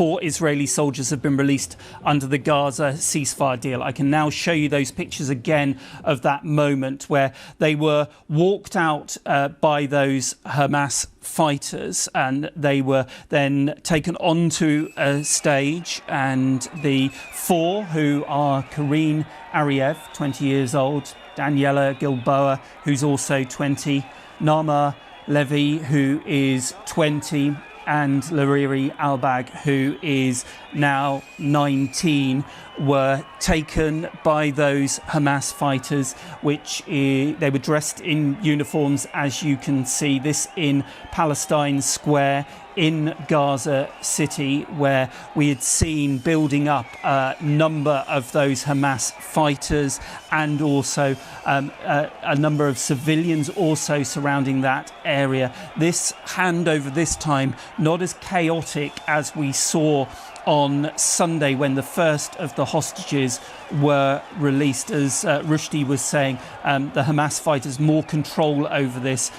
4 Israeli soldiers have been released under the Gaza ceasefire deal. I can now show you those pictures again of that moment where they were walked out by those Hamas fighters, and they were then taken onto a stage, and the 4, who are Karine Ariev, 20 years old, Daniela Gilboa, who's also 20, Nama Levy, who is 20, and Lariri Albag, who is now 19, were taken by those Hamas fighters, they were dressed in uniforms, as you can see. This in Palestine Square in Gaza City, where we had seen building up a number of those Hamas fighters, and also a number of civilians also surrounding that area. This handover this time not as chaotic as we saw on Sunday when the first of the hostages were released. As Rushdie was saying, the Hamas fighters more control over this.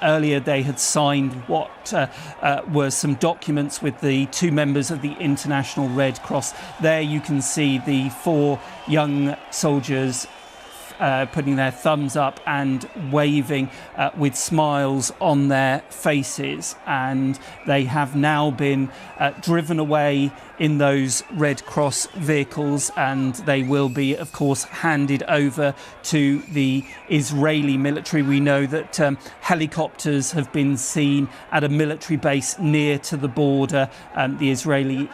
Earlier they had signed what were some documents with the 2 members of the International Red Cross. There you can see the 4 young soldiers putting their thumbs up and waving with smiles on their faces, and they have now been driven away in those Red Cross vehicles, and they will be, of course, handed over to the Israeli military. We know that helicopters have been seen at a military base near to the border, the Israeli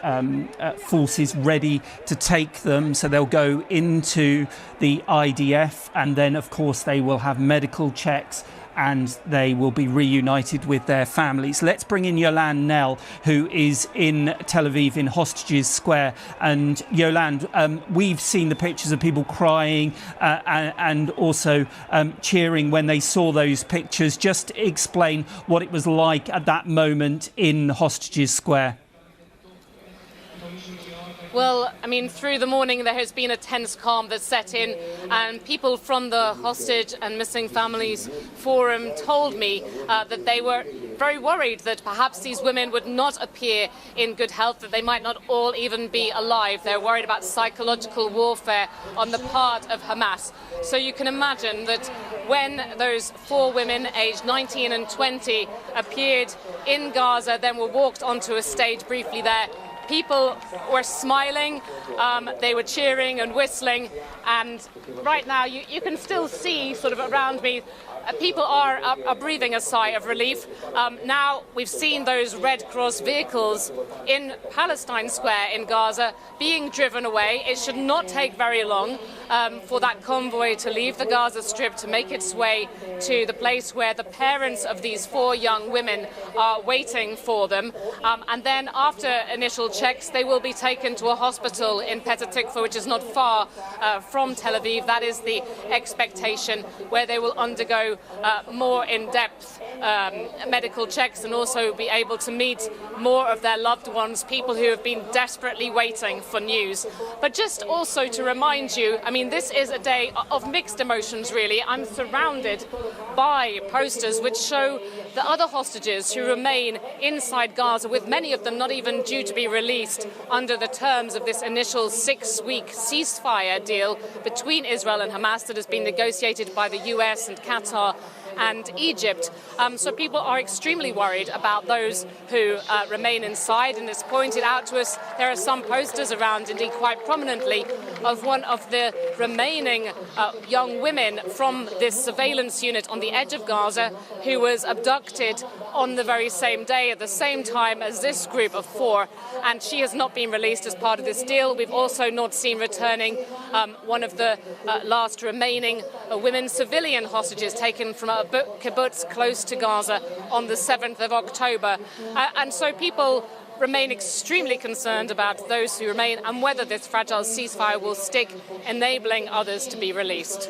forces ready to take them, so they'll go into the IDF, and then of course they will have medical checks and they will be reunited with their families. Let's bring in Yolande Nell, who is in Tel Aviv in Hostages Square. And Yolande, we've seen the pictures of people crying and also cheering when they saw those pictures. Just explain what it was like at that moment in Hostages Square. Well, I mean, through the morning there has been a tense calm that's set in, and people from the Hostage and Missing Families Forum told me that they were very worried that perhaps these women would not appear in good health, that they might not all even be alive. They're worried about psychological warfare on the part of Hamas. So you can imagine that when those 4 women aged 19 and 20 appeared in Gaza, then were walked onto a stage briefly there, people were smiling, they were cheering and whistling, and right now you can still see sort of around me, people are breathing a sigh of relief. Now we've seen those Red Cross vehicles in Palestine Square in Gaza being driven away. It should not take very long for that convoy to leave the Gaza Strip to make its way to the place where the parents of these 4 young women are waiting for them. And then after initial checks, they will be taken to a hospital in Petah Tikva, which is not far from Tel Aviv. That is the expectation, where they will undergo more in-depth medical checks and also be able to meet more of their loved ones, people who have been desperately waiting for news. But just also to remind you, I mean, this is a day of mixed emotions, really. I'm surrounded by posters which show the other hostages who remain inside Gaza, with many of them not even due to be released under the terms of this initial 6-week ceasefire deal between Israel and Hamas that has been negotiated by the US and Qatar and Egypt. So people are extremely worried about those who remain inside, and it's pointed out to us there are some posters around, indeed quite prominently, of one of the remaining young women from this surveillance unit on the edge of Gaza, who was abducted on the very same day at the same time as this group of 4, and she has not been released as part of this deal. We've also not seen returning one of the last remaining women civilian hostages taken from a kibbutz close to Gaza on the 7th of October. And so people remain extremely concerned about those who remain and whether this fragile ceasefire will stick, enabling others to be released.